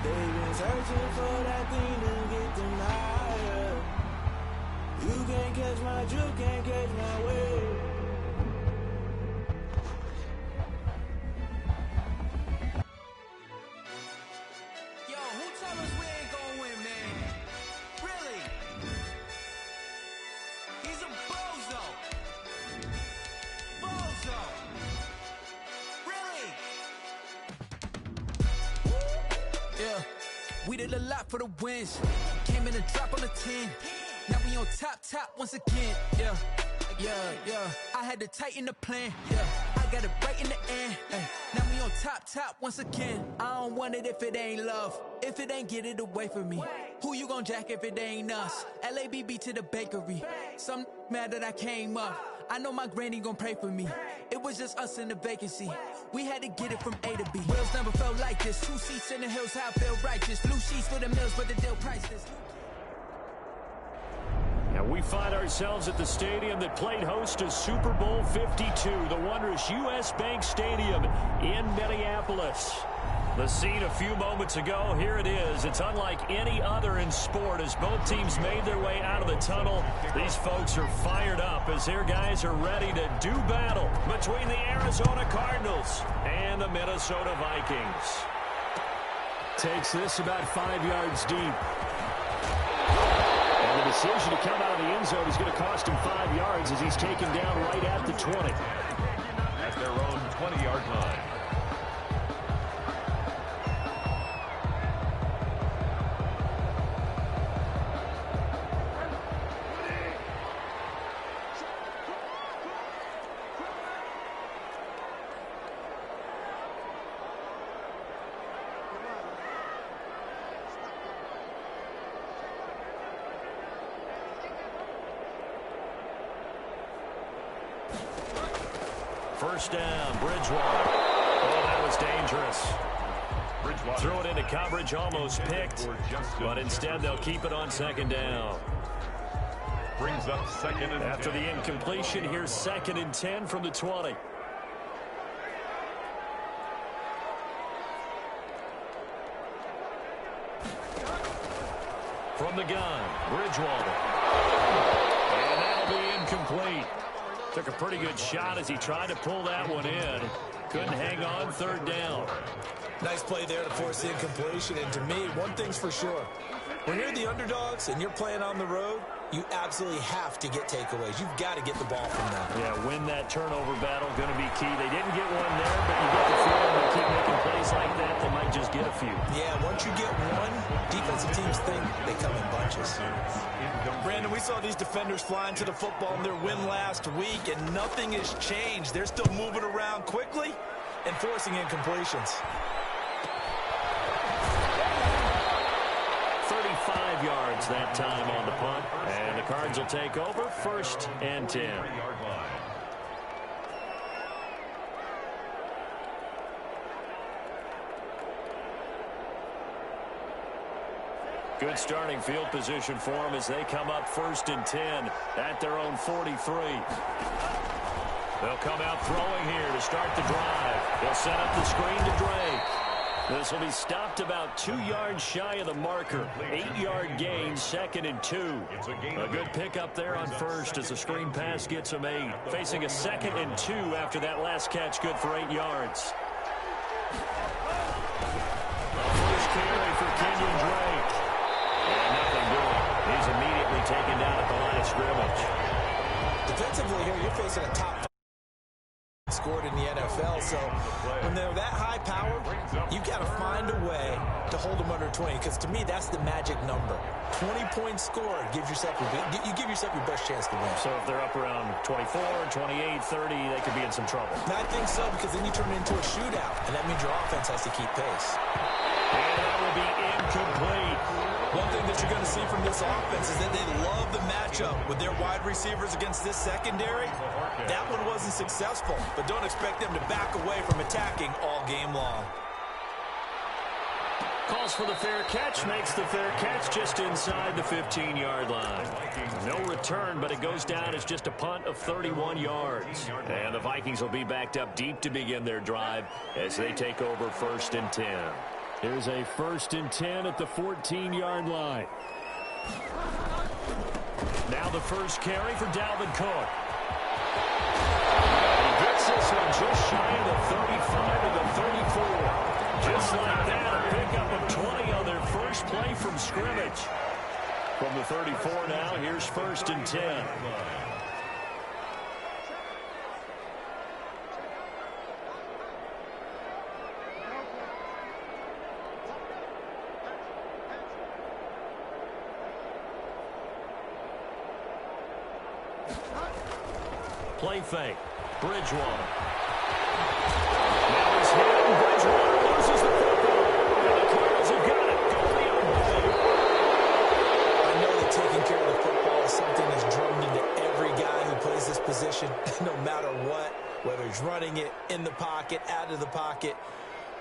They've been searching for that thing to get them higher. You can't catch my drift, can't catch my wave. Yo, who told us we ain't gonna win, man? Really? He's a bozo. Bozo. Really? Yeah, we did a lot for the wins. Came in a drop on the 10. Now we on top once again. Yeah. I had to tighten the plan. Yeah, I got it right in the end. Now we on top once again. I don't want it if it ain't love. If it ain't, get it away from me. Who you gon' jack if it ain't us? LABB to the bakery. Some mad that I came up. I know my granny gon' pray for me. It was just us in the vacancy. We had to get it from A to B. Wheels never felt like this. 2 seats in the hills, how I feel righteous. Blue sheets for the mills, but the deal priceless. And we find ourselves at the stadium that played host to Super Bowl 52, the wondrous U.S. Bank Stadium in Minneapolis. The scene a few moments ago, here it is. It's unlike any other in sport as both teams made their way out of the tunnel. These folks are fired up as their guys are ready to do battle between the Arizona Cardinals and the Minnesota Vikings. Takes this about 5 yards deep. And the decision to come out of the end zone is going to cost him 5 yards as he's taken down right at the 20. At their own 20-yard line. First down, Bridgewater. Oh, that was dangerous. Threw it into coverage, almost picked, but instead they'll keep it on second down. Brings up second and 10. After the incompletion, here's 2nd and 10 from the 20. From the gun, Bridgewater. And that'll be incomplete. Took a pretty good shot as he tried to pull that one in. Couldn't hang on, 3rd down. Nice play there to force the incompletion. And to me, one thing's for sure. When you're the underdogs and you're playing on the road, you absolutely have to get takeaways. You've got to get the ball from them. Yeah, win that turnover battle, going to be key. They didn't get one there, but you get the feeling they keep making plays like that, they might just get a few. Yeah, once you get one, defensive teams think they come in bunches. Brandon, we saw these defenders flying to the football in their win last week, and nothing has changed. They're still moving around quickly and forcing incompletions. 35 yards that time on the punt, and the Cards will take over, 1st and 10. Good starting field position for them as they come up 1st and 10 at their own 43. They'll come out throwing here to start the drive. They'll set up the screen to Drake. This will be stopped about 2 yards shy of the marker. 8-yard gain, 2nd and 2. A good pickup there on 1st as the screen pass gets him 8. Facing a 2nd and 2 after that last catch, good for 8 yards. First carry for Kenyon Drake. And nothing doing. He's immediately taken down at the line of scrimmage. Defensively here, you're facing a top 5 scored in the NFL, so when they're that high powered, you've got to find a way to hold them under 20, because to me, that's the magic number. 20 points scored gives yourself you give yourself your best chance to win. So if they're up around 24, 28, 30, they could be in some trouble. And I think so, because then you turn it into a shootout, and that means your offense has to keep pace. And that will be incomplete. One thing that you're going to see from this offense is that they love the matchup with their wide receivers against this secondary. That one wasn't successful, but don't expect them to back away from attacking all game long. Calls for the fair catch, makes the fair catch just inside the 15-yard line. No return, but it goes down as just a punt of 31 yards. And the Vikings will be backed up deep to begin their drive as they take over 1st and 10. Here's a 1st and 10 at the 14-yard line. Now the first carry for Dalvin Cook. He gets this one just shy of the 35 to the 34. Just like that, a pickup of 20 on their first play from scrimmage. From the 34 now, here's 1st and 10. Play fake. Bridgewater. Now he's hit, and Bridgewater loses the football. And the Cardinals have got it. Go the other way. I know that taking care of the football is something that's drummed into every guy who plays this position, no matter what, whether he's running it, in the pocket, out of the pocket.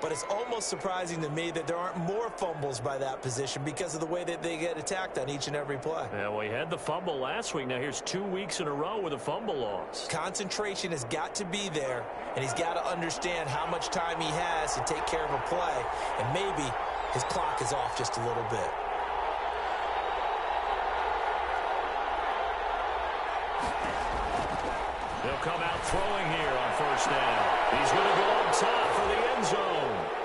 But it's almost surprising to me that there aren't more fumbles by that position because of the way that they get attacked on each and every play. Yeah, we had the fumble last week. Now here's 2 weeks in a row with a fumble loss. Concentration has got to be there, and he's got to understand how much time he has to take care of a play, and maybe his clock is off just a little bit. They'll come out throwing here on 1st down. He's going to go up top for the end zone.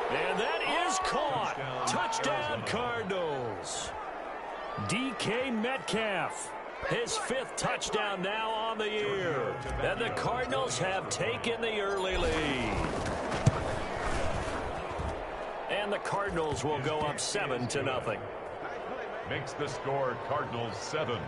And that is caught. Touchdown, Cardinals. DK Metcalf. His 5th touchdown now on the year. And the Cardinals have taken the early lead. And the Cardinals will go up 7-0. Makes the score Cardinals 7.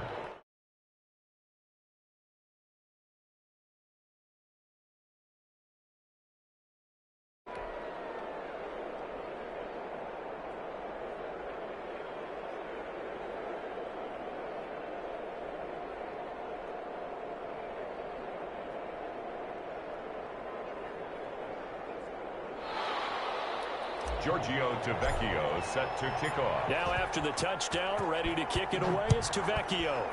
Giorgio Tavecchio set to kick off. Now after the touchdown, ready to kick it away, it's Tavecchio.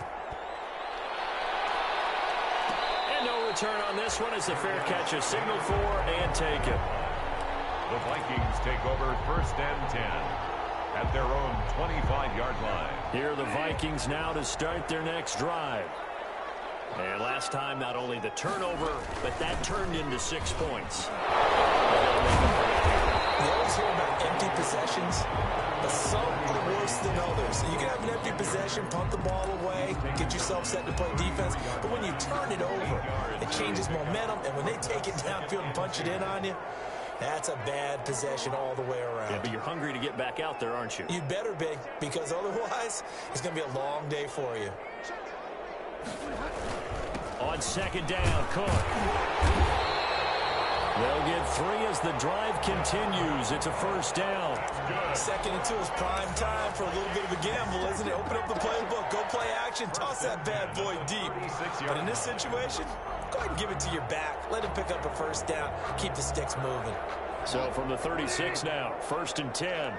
And no return on this one as the fair catch is signaled for and taken. The Vikings take over 1st and 10 at their own 25-yard line. Here are the Vikings now to start their next drive. And last time, not only the turnover, but that turned into 6 points. You always hear about empty possessions, but some are worse than others. So you can have an empty possession, punt the ball away, get yourself set to play defense. But when you turn it over, it changes momentum. And when they take it downfield and punch it in on you, that's a bad possession all the way around. Yeah, but you're hungry to get back out there, aren't you? You'd better be, because otherwise it's going to be a long day for you. On 2nd down, Cook. They'll get 3 as the drive continues. It's a 1st down. 2nd and 2 is prime time for a little bit of a gamble, isn't it? Open up the playbook, go play action, toss that bad boy deep. But in this situation, go ahead and give it to your back. Let him pick up a 1st down. Keep the sticks moving. So from the 36 now, 1st and 10.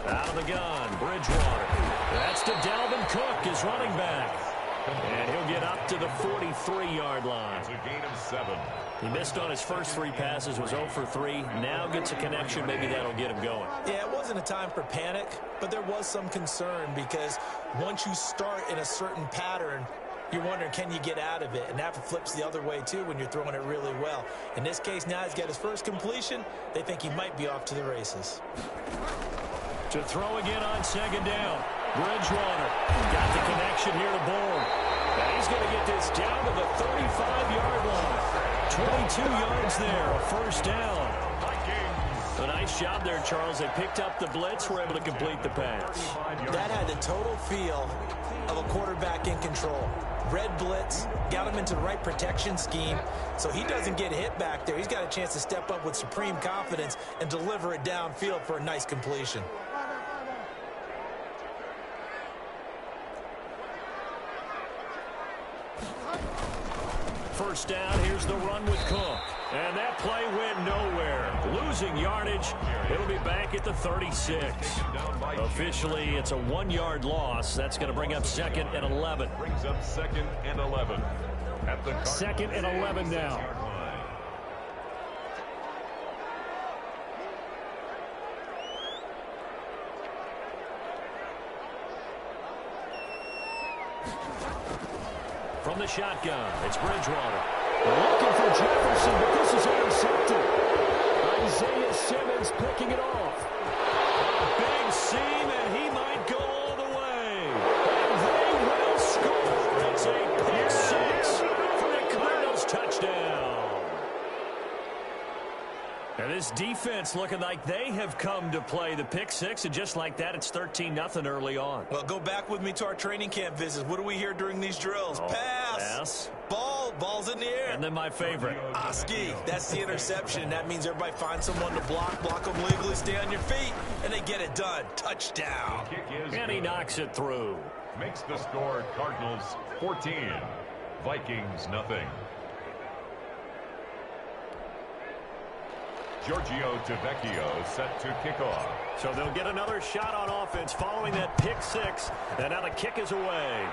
Out of the gun, Bridgewater. That's to Dalvin Cook, his running back. And he'll get up to the 43-yard line. It's a gain of 7. He missed on his first 3 passes, was 0 for 3. Now gets a connection. Maybe that'll get him going. Yeah, it wasn't a time for panic, but there was some concern because once you start in a certain pattern, you're wondering, can you get out of it? And that flips the other way, too, when you're throwing it really well. In this case, now he's got his first completion. They think he might be off to the races. To throw again on 2nd down. Bridgewater got the connection here to Bourne. Now he's going to get this down to the 35-yard line. 22 yards there, a 1st down. A nice job there, Charles. They picked up the blitz, were able to complete the pass. That had the total feel of a quarterback in control. Red blitz, got him into the right protection scheme, so he doesn't get hit back there. He's got a chance to step up with supreme confidence and deliver it downfield for a nice completion. First down, here's the run with Cook. And that play went nowhere. Losing yardage. It'll be back at the 36. Officially, it's a 1-yard loss. That's going to bring up 2nd and 11. Brings up 2nd and 11. At the 2nd and 11 now. From the shotgun, it's Bridgewater. Looking for Jefferson, but this is intercepted. Isaiah Simmons picking it off. A big seam, and he might go all the way. And they will score. It's a pick six for the Cardinals touchdown. And this defense looking like they have come to play the pick six, and just like that, it's 13-0 early on. Well, go back with me to our training camp visits. What do we hear during these drills? Pass. Ball's in the air. And then my favorite. Oski, that's the interception. That means everybody finds someone to block them legally, stay on your feet, and they get it done. Touchdown. And he knocks it through. Makes the score Cardinals 14, Vikings nothing. Giorgio Tavecchio set to kick off. So they'll get another shot on offense following that pick six. And now the kick is away.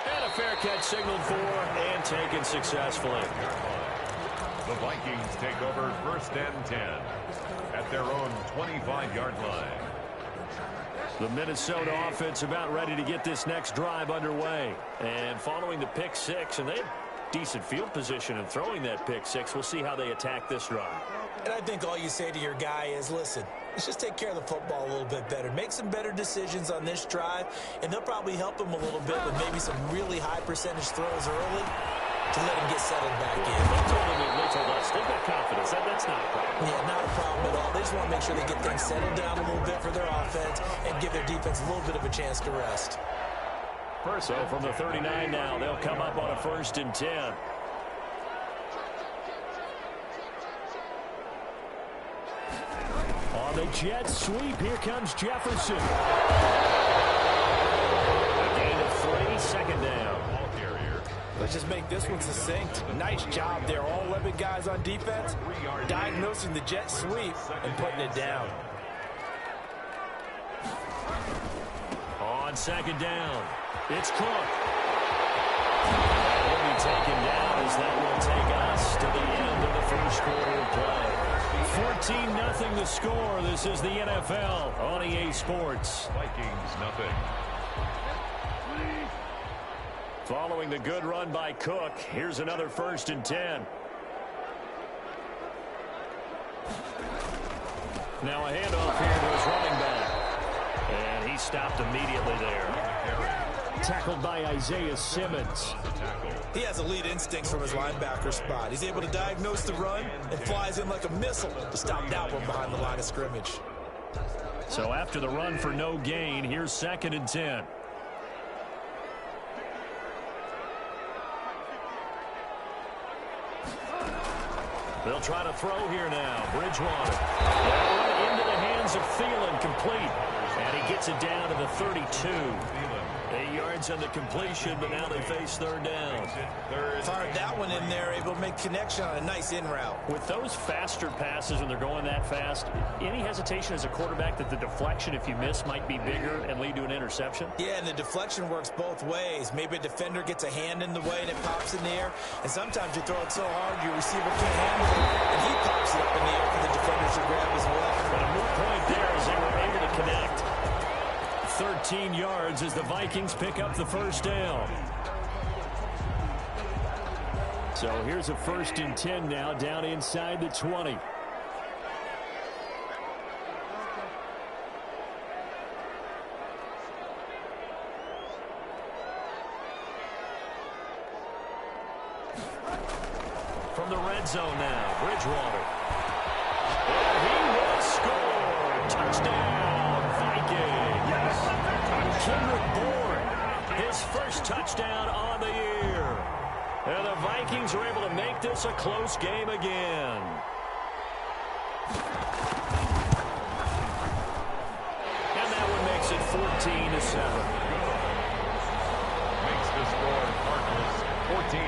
And a fair catch signaled for and taken successfully. The Vikings take over 1st and 10 at their own 25-yard line. The Minnesota offense about ready to get this next drive underway. And following the pick six, and they have decent field position in throwing that pick six. We'll see how they attack this drive. And I think all you say to your guy is, listen, let's just take care of the football a little bit better. Make some better decisions on this drive, and they'll probably help him a little bit with maybe some really high percentage throws early to let him get settled back in. They told us they've got confidence. That's not a problem. Yeah, not a problem at all. They just want to make sure they get things settled down a little bit for their offense and give their defense a little bit of a chance to rest. So from the 39 now, they'll come up on a 1st and 10. On the jet sweep, here comes Jefferson. A gain of 3, 2nd down. Let's just make this one succinct. Nice job there. All 11 guys on defense diagnosing the jet sweep and putting it down. On 2nd down, it's Cook. Will be taken down as that will take us to the end of the 1st quarter of play. 14-0 the score. This is the NFL on EA Sports. Vikings nothing. Following the good run by Cook, here's another 1st and 10. Now a handoff here to his running back. And he stopped immediately there. Tackled by Isaiah Simmons. He has elite instincts from his linebacker spot. He's able to diagnose the run and flies in like a missile to stop that one behind the line of scrimmage. So after the run for no gain, here's 2nd and 10. They'll try to throw here now. Bridgewater. Run into the hands of Thielen, complete. And he gets it down to the 32. 8 yards on the completion, but now they face 3rd down. Fired that one in there, able to make connection on a nice in route. With those faster passes when they're going that fast, any hesitation as a quarterback that the deflection, if you miss, might be bigger and lead to an interception? Yeah, and the deflection works both ways. Maybe a defender gets a hand in the way and it pops in the air. And sometimes you throw it so hard your receiver can't handle it, and he pops it up in the air for the defenders to grab as well. But a moot point there as they were able to connect. 13 yards as the Vikings pick up the 1st down. So here's a 1st and 10 now, down inside the 20. From the red zone now, Bridgewater. And he will score. Touchdown, Vikings. Kendrick Bourne, his 1st touchdown on the year. And the Vikings are able to make this a close game again. And that one makes it 14-7. Makes the score Cardinals 14,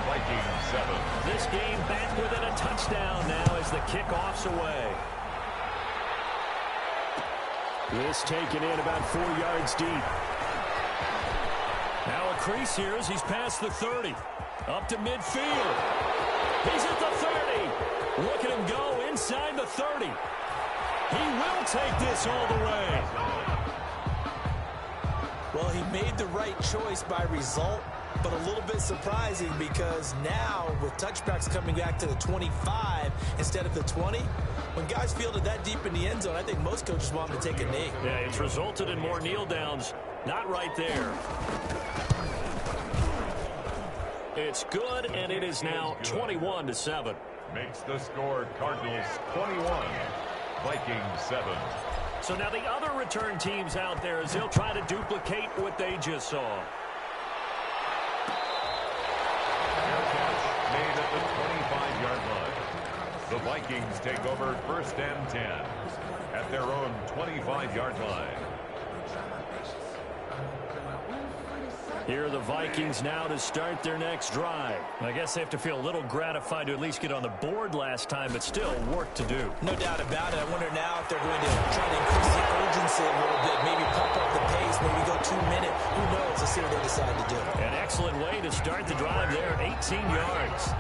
Vikings 7. This game back within a touchdown now as the kickoff's away. This taken in about 4 yards deep. Now a crease here as he's past the 30. Up to midfield. He's at the 30. Look at him go inside the 30. He will take this all the way. Well, he made the right choice by result, but a little bit surprising because now with touchbacks coming back to the 25 instead of the 20, when guys fielded that deep in the end zone, I think most coaches want them to take a knee. Yeah, it's resulted in more kneel downs. Not right there. It's good, and it is now 21-7. Makes the score Cardinals 21, Vikings 7. So now the other return teams out there as they'll try to duplicate what they just saw. Fair catch made at the 25-yard line. The Vikings take over 1st and 10 at their own 25-yard line. Here are the Vikings now to start their next drive. I guess they have to feel a little gratified to at least get on the board last time, but still work to do. No doubt about it. I wonder now if they're going to try to increase the urgency a little bit, maybe pump up the pace, maybe go 2 minutes. Who knows? Let's see what they decide to do. An excellent way to start the drive there, 18 yards.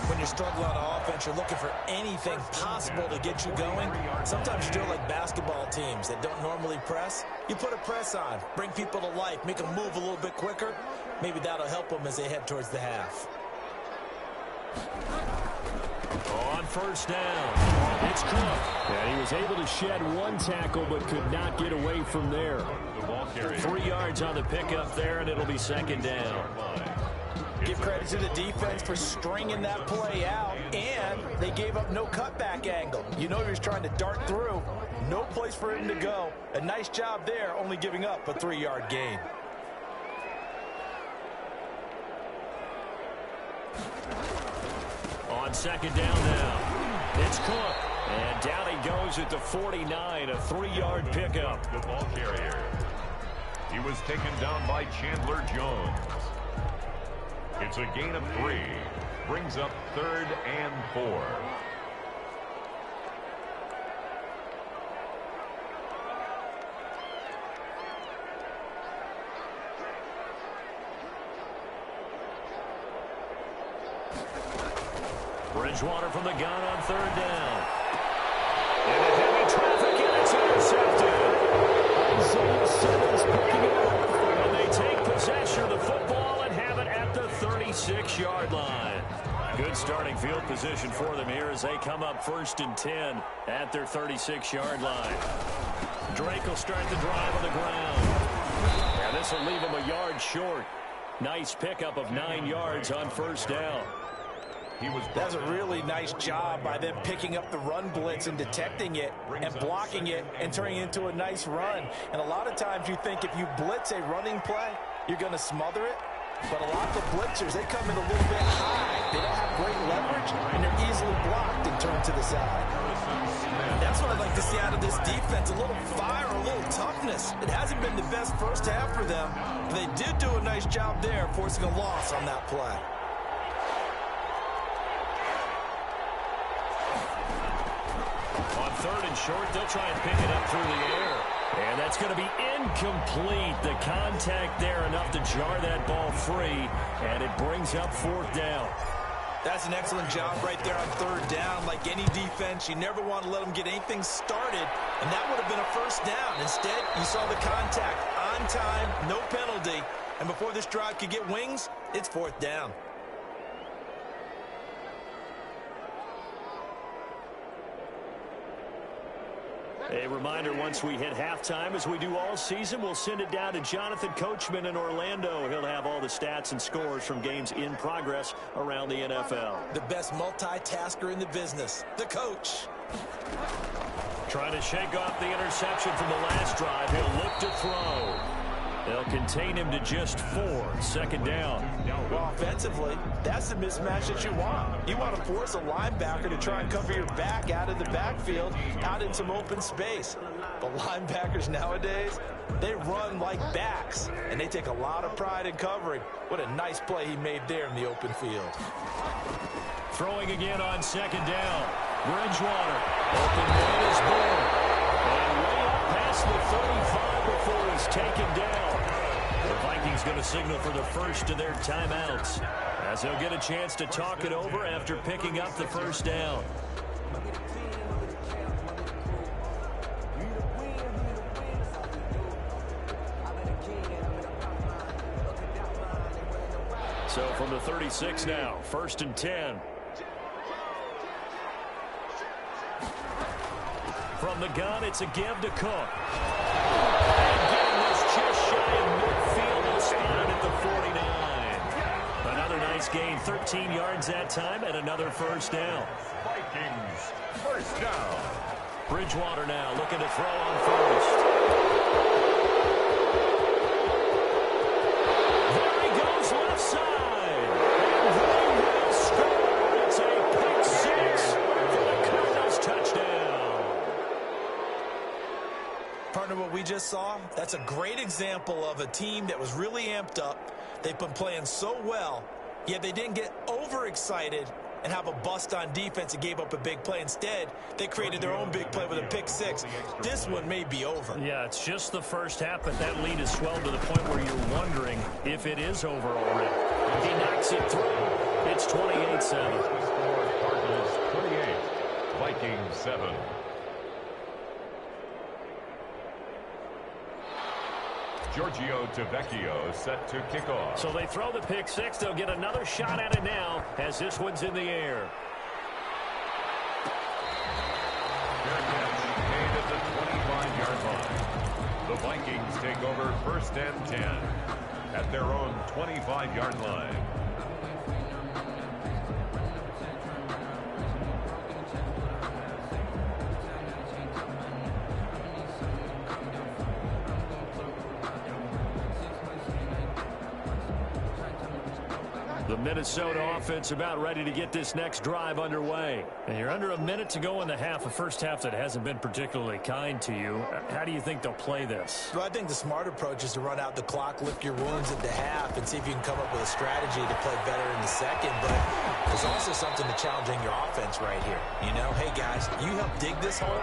When you're struggling on offense, you're looking for anything possible to get you going. Sometimes you do it like basketball teams that don't normally press. You put a press on, bring people to life, make them move a little bit quicker. Maybe that'll help them as they head towards the half. On 1st down, it's Cook. And he was able to shed one tackle but could not get away from there. 3 yards on the pickup there, and it'll be 2nd down. Give credit to the defense for stringing that play out, and they gave up no cutback angle. You know he was trying to dart through. No place for him to go. A nice job there, only giving up a 3-yard gain. On 2nd down now, it's Cook. And down he goes at the 49, a 3-yard pickup. The ball carrier. He was taken down by Chandler Jones. It's a gain of 3. Brings up 3rd and 4. Bridgewater from the gun on 3rd down. Into heavy traffic, and it's intercepted. Isaiah Simmons picking it up. And they take possession of the football and have it at the 36-yard line. Good starting field position for them here as they come up 1st and 10 at their 36-yard line. Drake will start the drive on the ground. And this will leave him a yard short. Nice pickup of 9 yards on 1st down. That's a really nice job by them picking up the run blitz and detecting it and blocking it and turning it into a nice run. And a lot of times you think if you blitz a running play, you're going to smother it. But a lot of the blitzers, they come in a little bit high. They don't have great leverage, and they're easily blocked and turned to the side. That's what I'd like to see out of this defense, a little fire, a little toughness. It hasn't been the best first half for them, but they did do a nice job there forcing a loss on that play. On 3rd and short, they'll try and pick it up through the air. And that's going to be incomplete. The contact there enough to jar that ball free, and it brings up 4th down. That's an excellent job right there on 3rd down. Like any defense, you never want to let them get anything started, and that would have been a 1st down. Instead, you saw the contact on time, no penalty, and before this drive could get wings, it's 4th down. A reminder, once we hit halftime, as we do all season, we'll send it down to Jonathan Coachman in Orlando. He'll have all the stats and scores from games in progress around the NFL. The best multitasker in the business, the coach. Trying to shake off the interception from the last drive. He'll look to throw. They'll contain him to just 4. 2nd down. Well, offensively, that's the mismatch that you want. You want to force a linebacker to try and cover your back out of the backfield, out in some open space. But linebackers nowadays, they run like backs, and they take a lot of pride in covering. What a nice play he made there in the open field. Throwing again on 2nd down. Bridgewater. Open man is born. And way up past the 35 before he's taken down. The Vikings Vikings going to signal for the first of their timeouts, as they'll get a chance to talk it over after picking up the first down. So from the 36 now, 1st and 10. From the gun, it's a give to Cook. And getting this just shy of midfield, will spot at the 49. Another nice gain, 13 yards that time, and another first down. Vikings, first down. Bridgewater now looking to throw on first. There he goes, left side. And they will score. It's a pick six for the Cardinals touchdown. Partner, what we just saw, that's a great example of a team that was really amped up. They've been playing so well, yet they didn't get overexcited and have a bust on defense and gave up a big play. Instead, they created their own big play with a pick six. This one may be over. Yeah, it's just the first half, but that lead has swelled to the point where you're wondering if it is over already. He knocks it through. It's 28-7. Cardinals 28, Vikings 7. Giorgio Tavecchio set to kick off. So they throw the pick six. They'll get another shot at it now as this one's in the air. Fair catch made at the 25-yard line. The Vikings take over 1st and 10 at their own 25-yard line. The Minnesota offense about ready to get this next drive underway. And you're under a minute to go in the half, a first half that hasn't been particularly kind to you. How do you think they'll play this? Well, I think the smart approach is to run out the clock, lick your wounds into half, and see if you can come up with a strategy to play better in the second. But there's also something to challenging your offense right here. You know, hey, guys, you help dig this hole.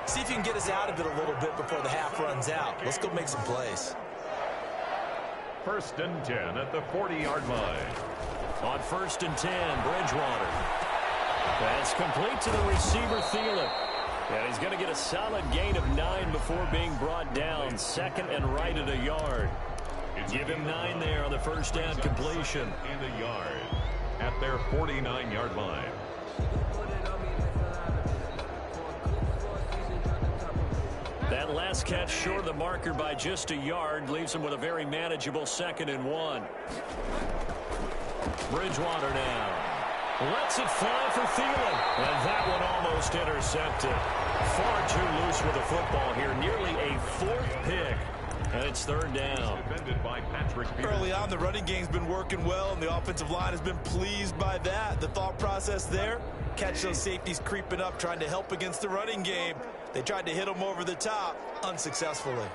See if you can get us out of it a little bit before the half runs out. Let's go make some plays. 1st and 10 at the 40-yard line. On 1st and 10, Bridgewater. That's complete to the receiver, Thielen. And he's going to get a solid gain of 9 before being brought down. 2nd and right at a yard. Give him 9 there on the first down completion. And a yard at their 49-yard line. That last catch short of the marker by just a yard leaves him with a very manageable 2nd and 1. Bridgewater now. Lets it fly for Thielen. And that one almost intercepted. Far too loose with the football here. Nearly a 4th pick. And it's 3rd down. Defended by Patrick Peterson. Early on, the running game's been working well, and the offensive line has been pleased by that. The thought process there, catch those safeties creeping up, trying to help against the running game. They tried to hit them over the top, unsuccessfully.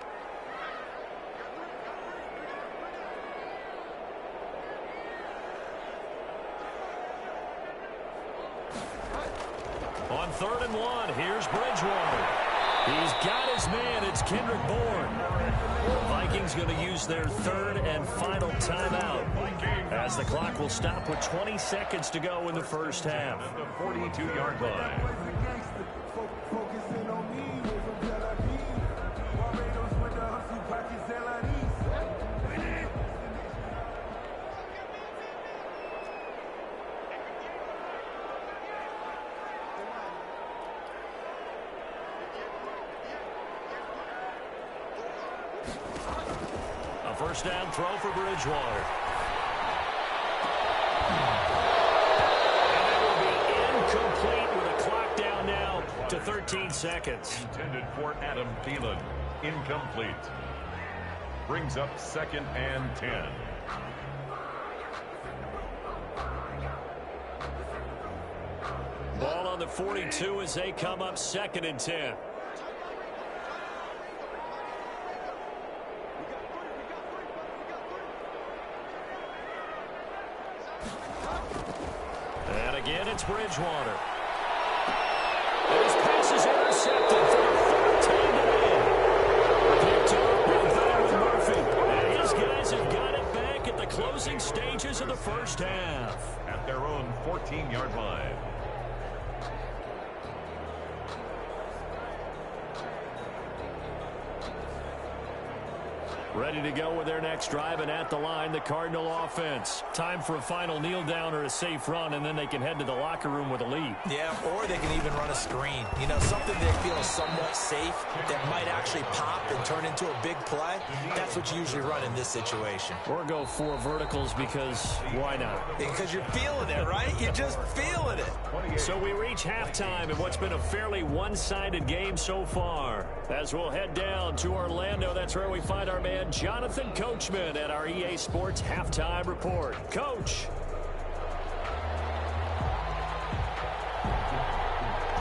On 3rd and 1, here's Bridgewater. He's got his man. It's Kendrick Bourne. The Vikings going to use their 3rd and final timeout as the clock will stop with 20 seconds to go in the first half. At the 42-yard line. A first down throw for Bridgewater. And that will be incomplete with a clock down now to 13 seconds. Intended for Adam Thielen. Incomplete. Brings up 2nd and 10. Ball on the 42 as they come up 2nd and 10. And again, it's Bridgewater. And his pass is intercepted for the 3rd time today. Picked up with Murphy. And his guys have got close of the first half. At their own 14-yard line. Ready to go with their next drive, and at the line, the Cardinal offense. Time for a final kneel down or a safe run, and then they can head to the locker room with a lead. Yeah, or they can even run a screen. You know, something they feel somewhat safe that might actually pop and turn into a big play. That's what you usually run in this situation. Or go 4 verticals because why not? Because you're feeling it, right? You're just feeling it. So we reach halftime in what's been a fairly one-sided game so far. As we'll head down to Orlando, that's where we find our man Jonathan Coachman at our EA Sports Halftime Report. Coach.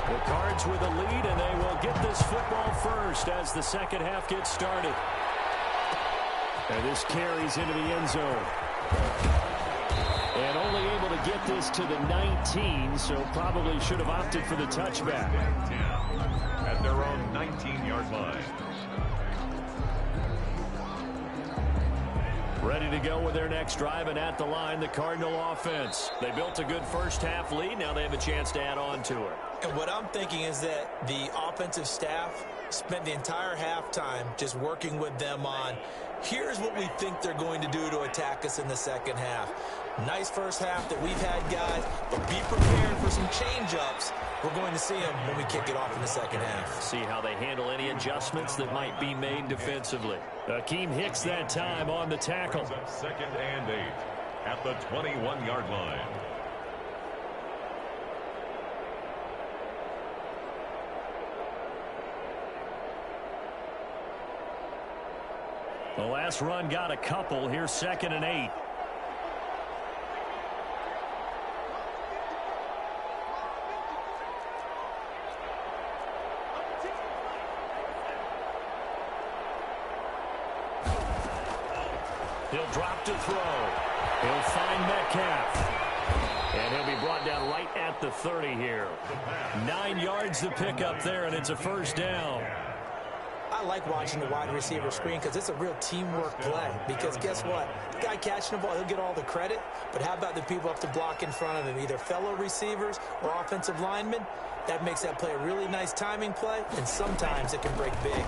The Cards with a lead, and they will get this football first as the second half gets started. And this carries into the end zone. And only able to get this to the 19, so probably should have opted for the touchback. At their own 19-yard line. Ready to go with their next drive, and at the line, the Cardinal offense. They built a good first half lead. Now they have a chance to add on to it. And what I'm thinking is that the offensive staff spent the entire halftime just working with them on, here's what we think they're going to do to attack us in the second half. Nice first half that we've had, guys, but be prepared for some change-ups. We're going to see them when we kick it off in the second half. See how they handle any adjustments that might be made defensively. Akeem Hicks that time on the tackle. Second and 8 at the 21-yard line. The last run got a couple. Here's second and 8. He'll drop to throw. He'll find Metcalf. And he'll be brought down right at the 30 here. 9 yards to pick up there, and it's a first down. I like watching the wide receiver screen because it's a real teamwork play. Because guess what? The guy catching the ball, he'll get all the credit. But how about the people up to block in front of him, either fellow receivers or offensive linemen? That makes that play a really nice timing play, and sometimes it can break big.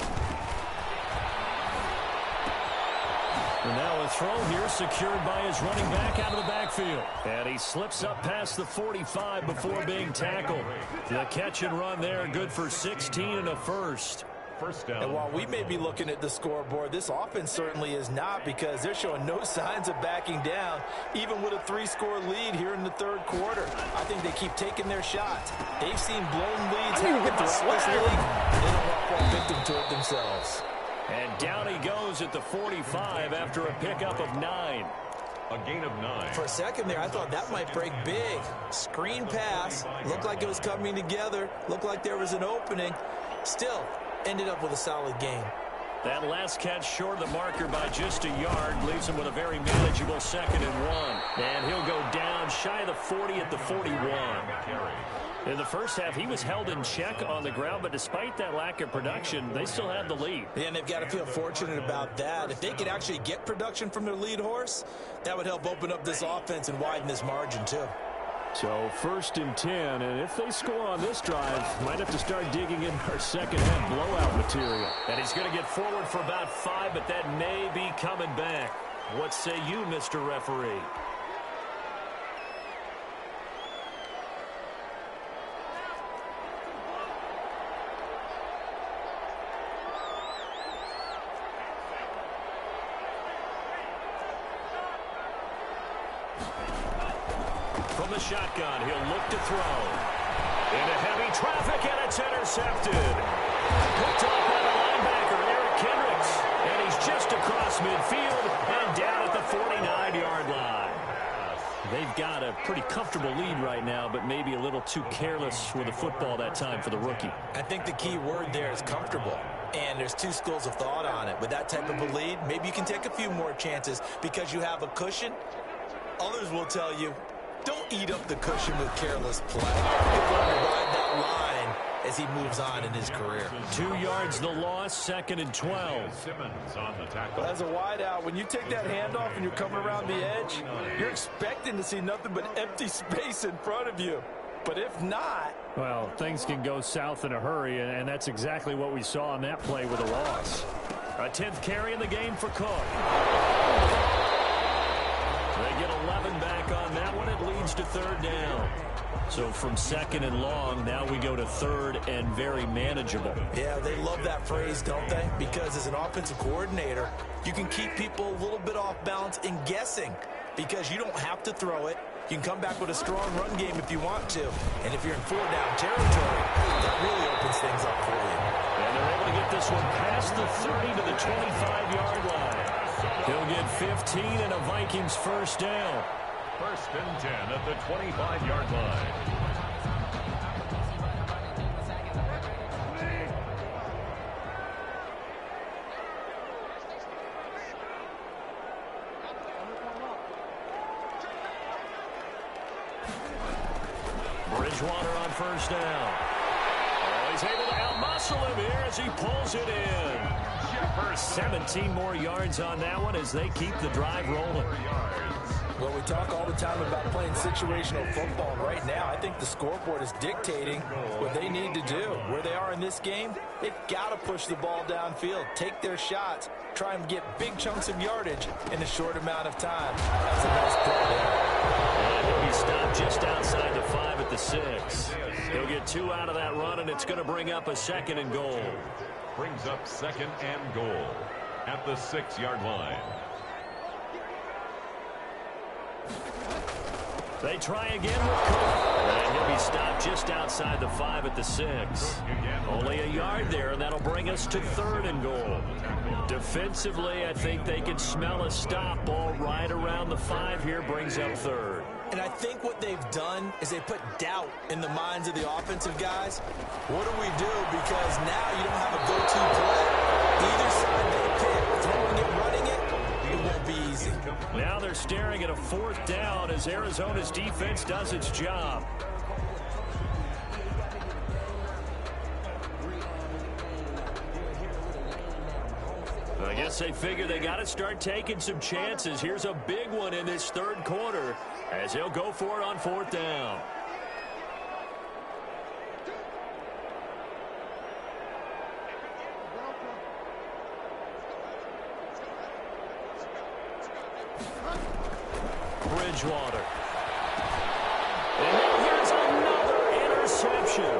And now a throw here secured by his running back out of the backfield. And he slips up past the 45 before being tackled. The catch and run there, good for 16 and a first. First down. And while we may be looking at the scoreboard, this offense certainly is not, because they're showing no signs of backing down, even with a 3-score lead here in the third quarter. I think they keep taking their shots. They've seen blown leads happen throughout this league. They don't want to fall victim to it themselves. And down he goes at the 45 after a pickup of 9. A gain of 9. For a second there, I thought that might break big. Screen pass. Looked like it was coming together. Looked like there was an opening. Still, ended up with a solid gain. That last catch short of the marker by just a yard leaves him with a very manageable second and 1. And he'll go down shy of the 40 at the 41. In the first half, he was held in check on the ground, but despite that lack of production, they still have the lead. Yeah, and they've got to feel fortunate about that. If they could actually get production from their lead horse, that would help open up this offense and widen this margin too. So first and 10, and if they score on this drive, might have to start digging in our second half blowout material. And he's going to get forward for about 5, but that may be coming back. What say you, Mr. Referee? From the shotgun, he'll look to throw. Into heavy traffic, and it's intercepted. Picked up by the linebacker, Eric Kendricks. And he's just across midfield and down at the 49-yard line. They've got a pretty comfortable lead right now, but maybe a little too careless with the football that time for the rookie. I think the key word there is comfortable. And there's 2 schools of thought on it. With that type of a lead, maybe you can take a few more chances because you have a cushion. Others will tell you, don't eat up the cushion with careless play. You want to ride that line as he moves on in his career. 2 yards the loss, 2nd and 12. Simmons on the tackle. As a wideout, when you take that handoff and you're coming around the edge, you're expecting to see nothing but empty space in front of you. But if not... Well, things can go south in a hurry, and that's exactly what we saw on that play with a loss. A 10th carry in the game for Cook. They get 11 back on that one. It leads to 3rd down. So from 2nd and long, now we go to 3rd and very manageable. Yeah, they love that phrase, don't they? Because as an offensive coordinator, you can keep people a little bit off balance and guessing because you don't have to throw it. You can come back with a strong run game if you want to. And if you're in 4-down territory, that really opens things up for you. And they're able to get this one past the 30 to the 25-yard line. He'll get 15 and a Vikings 1st down. 1st and 10 at the 25-yard line. Bridgewater on 1st down. Oh, he's able to outmuscle him here as he pulls it in. 17 more yards on that one as they keep the drive rolling. Well, we talk all the time about playing situational football, and right now I think the scoreboard is dictating what they need to do. Where they are in this game, they've got to push the ball downfield, take their shots, try and get big chunks of yardage in a short amount of time. That's a nice play there. And he'll be stopped just outside the 5 at the 6. He'll get 2 out of that run, and it's going to bring up a 2nd and goal. Brings up 2nd and goal at the 6-yard line. They try again with Cook. And he'll be stopped just outside the 5 at the 6. Only a yard there, and that'll bring us to 3rd and goal. Defensively, I think they can smell a stop ball right around the 5 here, brings up 3rd. And I think what they've done is they put doubt in the minds of the offensive guys. What do we do? Because now you don't have a go-to play. Either side they pick, throwing it, running it, it won't be easy. Now they're staring at a 4th down as Arizona's defense does its job. I guess they figure they got to start taking some chances. Here's a big one in this 3rd quarter as they'll go for it on 4th down. Bridgewater. And now here's another interception.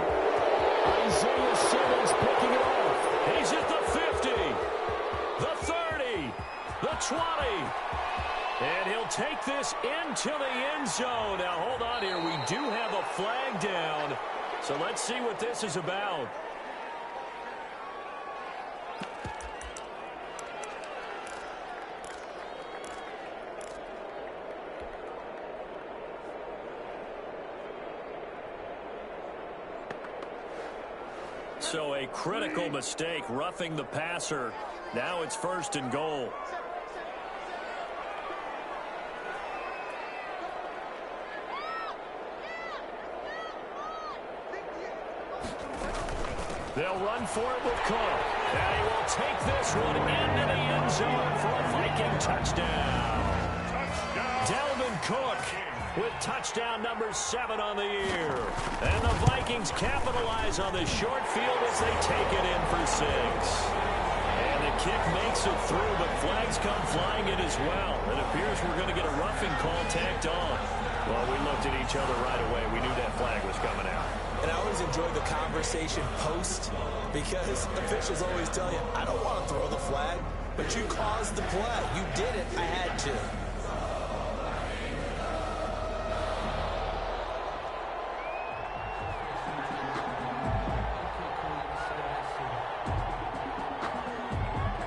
Isaiah Simmons picking it off. He's at the 50, the 30, the 20. And he'll take this into the end zone. Now, hold on here. We do have a flag down. So let's see what this is about. So a critical mistake, roughing the passer. Now it's 1st and goal. They'll run for it with Cook. And he will take this one into the end zone for a Viking touchdown. Dalvin Cook with touchdown number 7 on the year. And the Vikings capitalize on the short field as they take it in for 6. And the kick makes it through, but flags come flying in as well. It appears we're going to get a roughing call tacked on. Well, we looked at each other right away. We knew that flag was coming out. And I always enjoy the conversation post because officials always tell you, I don't want to throw the flag, but you caused the play. You did it. I had to.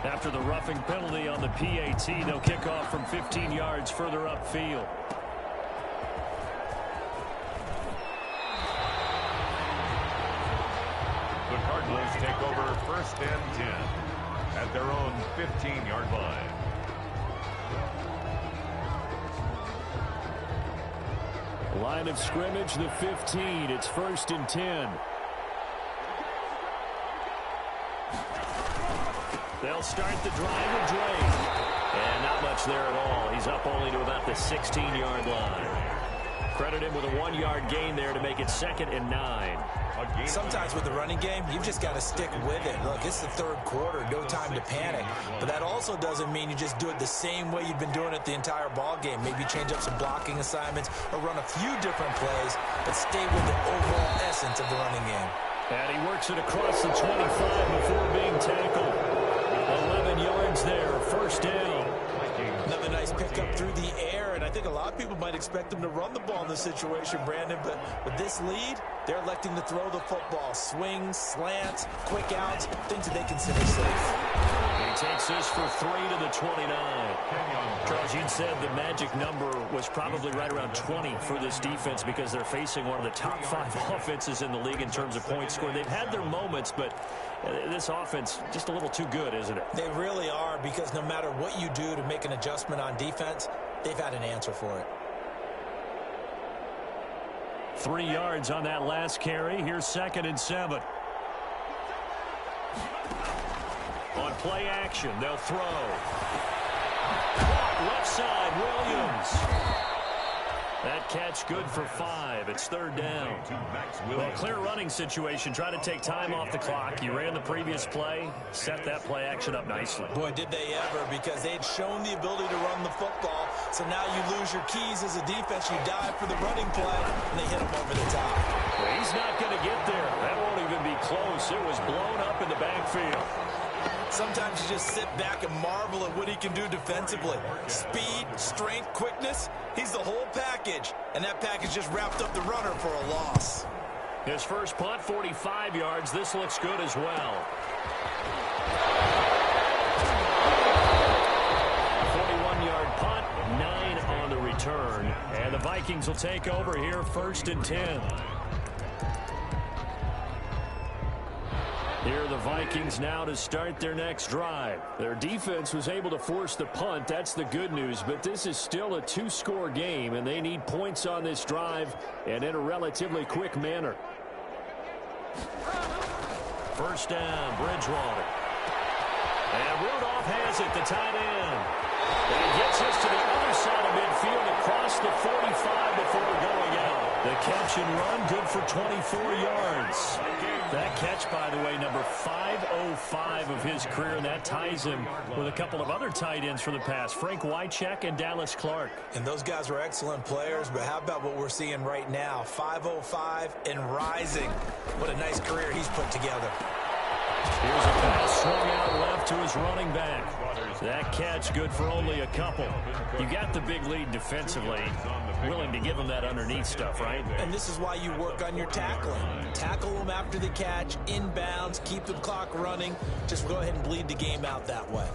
After the roughing penalty on the PAT, they'll kick off from 15 yards further upfield. The Cardinals take over 1st and 10 at their own 15-yard line. Line of scrimmage, the 15. It's 1st and 10. They'll start the drive with Drake. And not much there at all. He's up only to about the 16-yard line. Credit him with a 1-yard gain there to make it 2nd and 9. Sometimes with the running game, you've just got to stick with it. Look, it's the third quarter, no time to panic. But that also doesn't mean you just do it the same way you've been doing it the entire ball game. Maybe change up some blocking assignments or run a few different plays, but stay with the overall essence of the running game. And he works it across the 25 before being tackled. 11 yards there, first down. Another nice pickup through the air, and I think a lot of people might expect them to run the ball in this situation, Brandon, but with this lead, they're electing to throw the football. Swings, slants, quick outs, things that they consider safe. He takes this for 3 to the 29. Charles, you said the magic number was probably right around 20 for this defense because they're facing one of the top 5 offenses in the league in terms of points scored. They've had their moments, but this offense just a little too good, isn't it? They really are, because no matter what you do to make an adjustment on defense, they've had an answer for it. 3 yards on that last carry. Here's 2nd and 7. On play action, they'll throw. Left side, Williams. That catch good for 5. It's 3rd down. Well, clear running situation. Try to take time off the clock. You ran the previous play, set that play action up nicely. Boy, did they ever, because they'd shown the ability to run the football. So now you lose your keys as a defense. You dive for the running play, and they hit him over the top. Well, he's not going to get there. That won't even be close. It was blown up in the backfield. Sometimes you just sit back and marvel at what he can do defensively. Speed, strength, quickness, he's the whole package. And that package just wrapped up the runner for a loss. His first punt, 45 yards. This looks good as well. 41-yard punt, 9 on the return. And the Vikings will take over here, 1st and 10. Here are the Vikings now to start their next drive. Their defense was able to force the punt. That's the good news. But this is still a 2-score game, and they need points on this drive and in a relatively quick manner. First down, Bridgewater. And Rudolph has it, the tight end. And he gets us to the other side of midfield across the 45 before going out. The catch and run, good for 24 yards. That catch, by the way, number 505 of his career, and that ties him with a couple of other tight ends for the past, Frank Wycheck and Dallas Clark. And those guys were excellent players, but how about what we're seeing right now? 505 and rising. What a nice career he's put together. Here's a pass swung out left to his running back. That catch good for only a couple. You got the big lead defensively. Willing to give them that underneath stuff, right? And this is why you work on your tackling. Tackle them after the catch, inbounds, keep the clock running. Just go ahead and bleed the game out that way.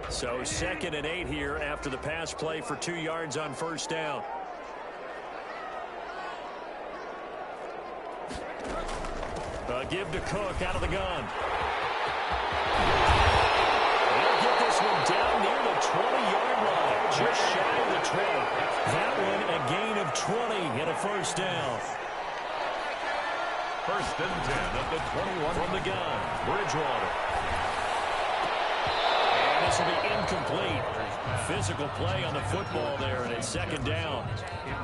So 2nd and 8 here after the pass play for 2 yards on first down. Give to Cook out of the gun. They'll get this one down near the 20-yard line, just shy of the 20. That one a gain of 20 and a first down. 1st and 10 at the 21. From the gun, Bridgewater. And this will be incomplete. Physical play on the football there, and it's 2nd down.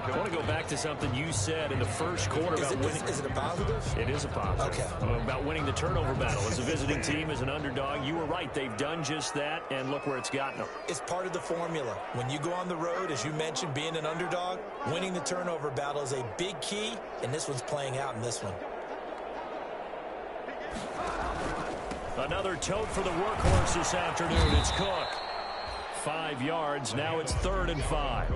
I want to go back to something you said in the first quarter about winning. Is it a positive? It is a positive. Okay. About winning the turnover battle. As a visiting team, as an underdog, you were right. They've done just that, and look where it's gotten them. It's part of the formula. When you go on the road, as you mentioned, being an underdog, winning the turnover battle is a big key, and this one's playing out in this one. Another tote for the workhorse this afternoon. It's Cook. 5 yards. Now it's 3rd and 5.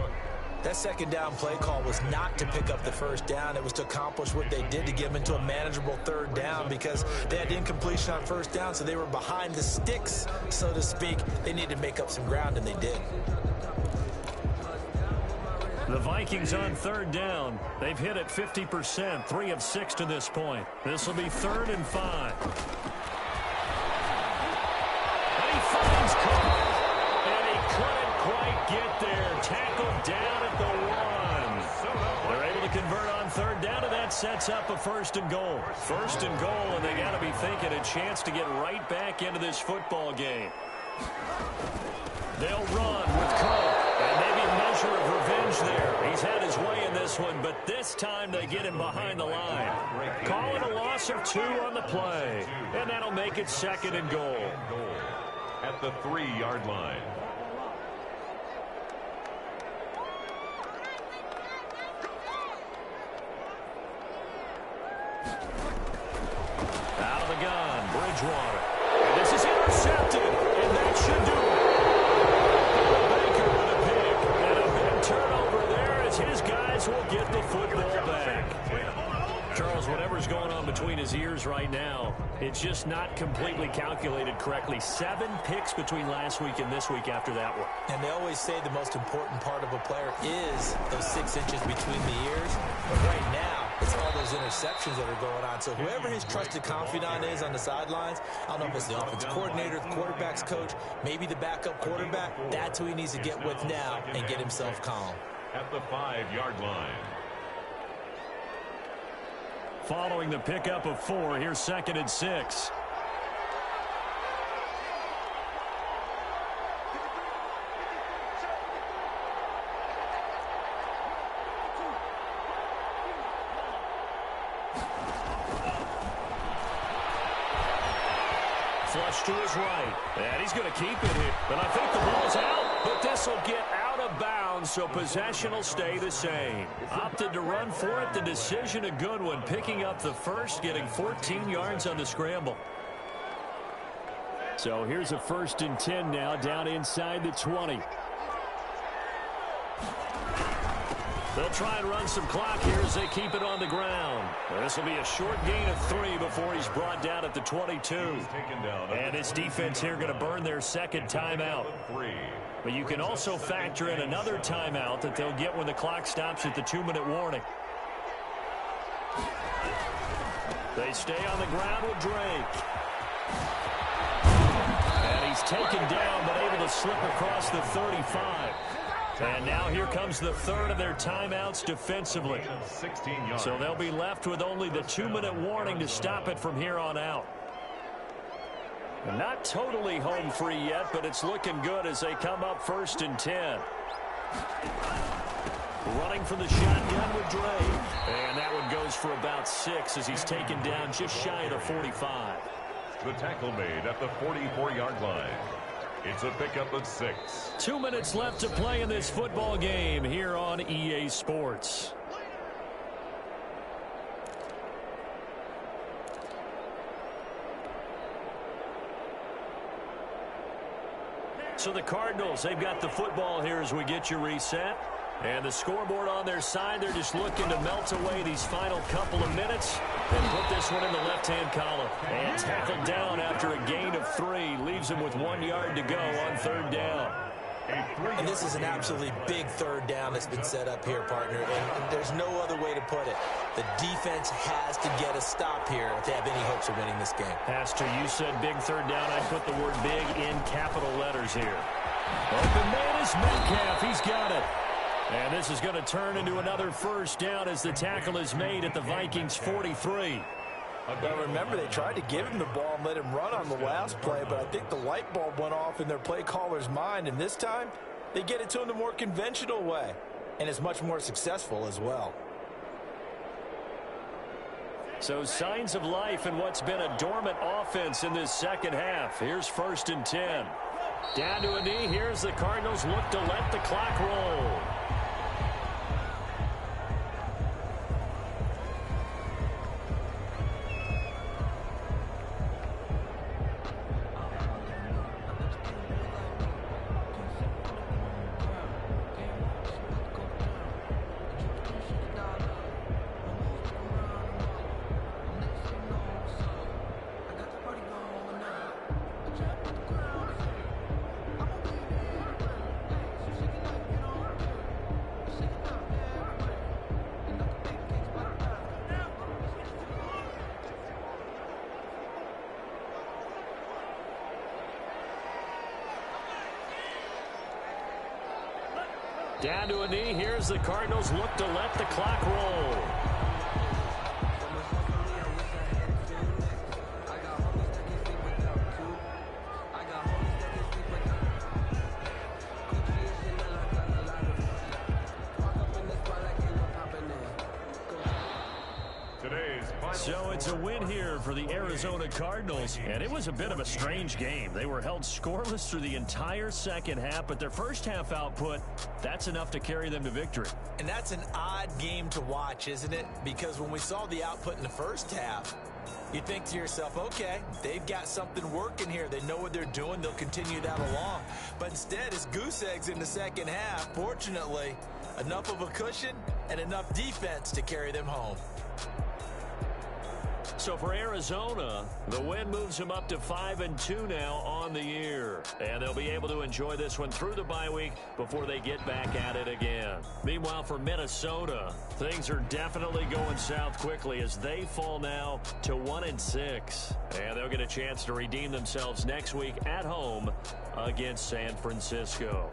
That 2nd down play call was not to pick up the first down. It was to accomplish what they did to get them into a manageable 3rd down because they had incompletion on first down, so they were behind the sticks, so to speak. They needed to make up some ground, and they did. The Vikings on 3rd down. They've hit it 50%, 3 of 6 to this point. This will be 3rd and 5. And he finds Cook. And he couldn't quite get there. Tackled down at the 1. They're able to convert on third down, and that sets up a 1st and goal. 1st and goal, and they got to be thinking a chance to get right back into this football game. They'll run with Cook, and maybe a measure of revenge there. He's had his way in this one, but this time they get him behind the line. Calling a loss of 2 on the play, and that'll make it 2nd and goal. At the 3-yard line. Out of the gun, Bridgewater. And this is intercepted, and that should do it. Baker with a pick, and a big turnover there as his guys will get the football back. Charles, whatever's going on between his ears right now, it's just not completely calculated correctly. 7 picks between last week and this week after that one. And they always say the most important part of a player is those 6 inches between the ears. But right now, it's all those interceptions that are going on. So whoever his trusted confidant is on the sidelines, I don't know if it's the offensive coordinator, the quarterback's coach, maybe the backup quarterback, that's who he needs to get with now and get himself calm. At the 5-yard line. Following the pickup of 4, here's 2nd and 6. Flush to his right, and he's going to keep it here. But I think the ball's out, but this will get out of bounds, so possession will stay the same. Opted to run for it. The decision a good one, picking up the first, getting 14 yards on the scramble. So here's a 1st and 10 now, down inside the 20. They'll try and run some clock here as they keep it on the ground. This will be a short gain of 3 before he's brought down at the 22. And his defense here going to burn their 2nd timeout. But you can also factor in another timeout that they'll get when the clock stops at the 2-minute warning. They stay on the ground with Drake. And he's taken down but able to slip across the 35. And now here comes the 3rd of their timeouts defensively. So they'll be left with only the 2-minute warning to stop it from here on out. Not totally home free yet, but it's looking good as they come up 1st and 10. Running from the shotgun with Drake. And that one goes for about 6 as he's taken down just shy of the 45. The tackle made at the 44-yard line. It's a pickup of 6. 2 minutes left to play in this football game here on EA Sports. So the Cardinals, they've got the football here as we get you reset. And the scoreboard on their side, they're just looking to melt away these final couple of minutes and put this one in the left-hand column. And tackled down after a gain of 3. Leaves him with 1 yard to go on 3rd down. And this is an absolutely big 3rd down that's been set up here, partner. And there's no other way to put it. The defense has to get a stop here if they have any hopes of winning this game. Pastor, you said big 3rd down. I put the word big in capital letters here. Open man is Metcalf. He's got it. And this is going to turn into another 1st down as the tackle is made at the Vikings 43. Now remember, they tried to give him the ball and let him run on the last play, but I think the light bulb went off in their play caller's mind, and this time they get it to him the more conventional way, and it's much more successful as well. So signs of life in what's been a dormant offense in this 2nd half. Here's 1st and 10. Down to a knee. Here's the Cardinals look to let the clock roll. Down to a knee. Here's the Cardinals look to let the clock roll. So it's a win here for the Arizona Cardinals, and it was a bit of a strange game. They were held scoreless through the entire second half, but their first half output, that's enough to carry them to victory. And that's an odd game to watch, isn't it? Because when we saw the output in the first half, you think to yourself, okay, they've got something working here. They know what they're doing. They'll continue that along. But instead, it's goose eggs in the second half. Fortunately, enough of a cushion and enough defense to carry them home. So for Arizona, the win moves them up to 5-2 now on the year. And they'll be able to enjoy this one through the bye week before they get back at it again. Meanwhile, for Minnesota, things are definitely going south quickly as they fall now to 1-6. And they'll get a chance to redeem themselves next week at home against San Francisco.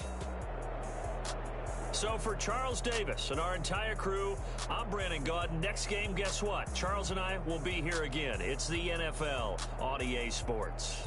So for Charles Davis and our entire crew, I'm Brandon Gaudin. Next game, guess what? Charles and I will be here again. It's the NFL on EA Sports.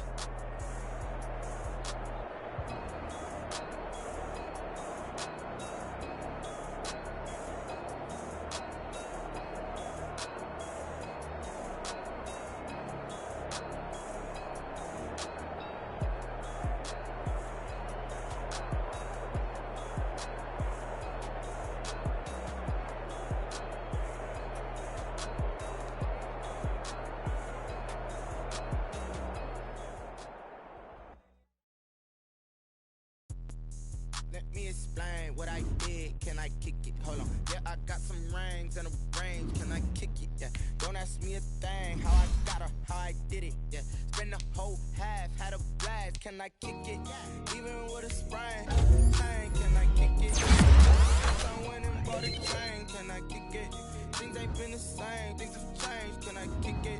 Let me explain what I did. Can I kick it? Hold on. Yeah, I got some rings and a range. Can I kick it? Yeah. Don't ask me a thing. How I got her, how I did it. Yeah. Spend the whole half, had a blast. Can I kick it? Even with a sprain. Pain, can I kick it? I went and bought a chain. Can I kick it? Things ain't been the same. Things have changed. Can I kick it?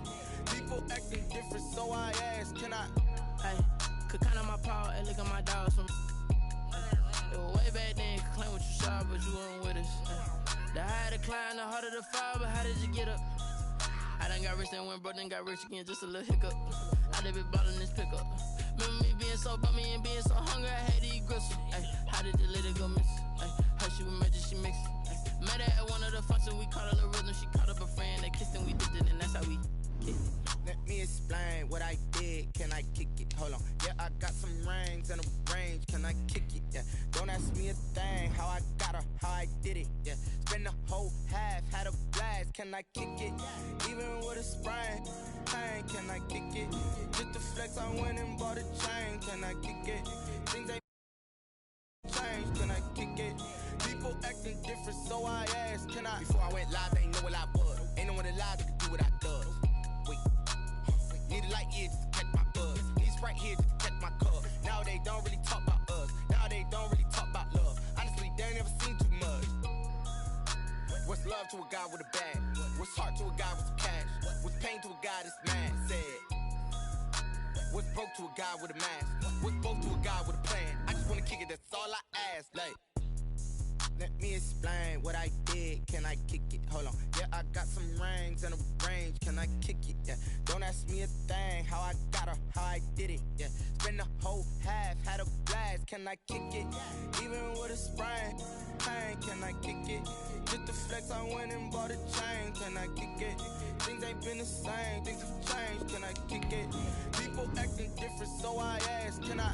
People acting different, so I ask. Can I? Hey, could count on my paw and look at my dogs from. It was way back then, could claim what you saw, but you weren't with us. The higher the climb, the harder the fall, but how did you get up? I done got rich and went broke, then got rich again, just a little hiccup. I done been ballin' this pickup. Remember me being so bummy and being so hungry, I had to eat gristle. Ay, how did the lady go miss? Ay, her she was magic, she mixed. Met her at one of the functions, we caught a little rhythm, she caught up a friend, they kissed and we did it, and that's how we kicked it. Let me explain what I did. Can I kick it? Hold on. Yeah, I got some rings and a range. Can I kick it? Yeah. Don't ask me a thing. How I got her, how I did it. Yeah. Spend the whole half, had a blast. Can I kick it? Even with a sprain. Pain, can I kick it? Just to flex, I went and bought a chain. Can I kick it? Things ain't changed. Can I kick it? People acting different, so I asked. Can I? Before I went live, they ain't know what I was. Ain't no one alive that could do what I does. Wait. Need a light here just to catch my buzz. Need Sprite here just to catch my cup. Now they don't really talk about us. Now they don't really talk about love. Honestly, they ain't never seen too much. What's love to a guy with a bag? What's heart to a guy with some cash? What's pain to a guy that's mad? Said. What's broke to a guy with a mask? What's broke to a guy with a plan? I just wanna kick it, that's all I ask. Like, let me explain what I did. Can I kick it? Hold on. Yeah, I got some rings and a range. Can I kick it? Yeah. Don't ask me a thing. How I got her, how I did it. Yeah. Spend the whole half, had a blast. Can I kick it? Even with a sprain. Pain, can I kick it? Just to flex, I went and bought a chain. Can I kick it? Things ain't been the same. Things have changed. Can I kick it? People acting different, so I ask. Can I?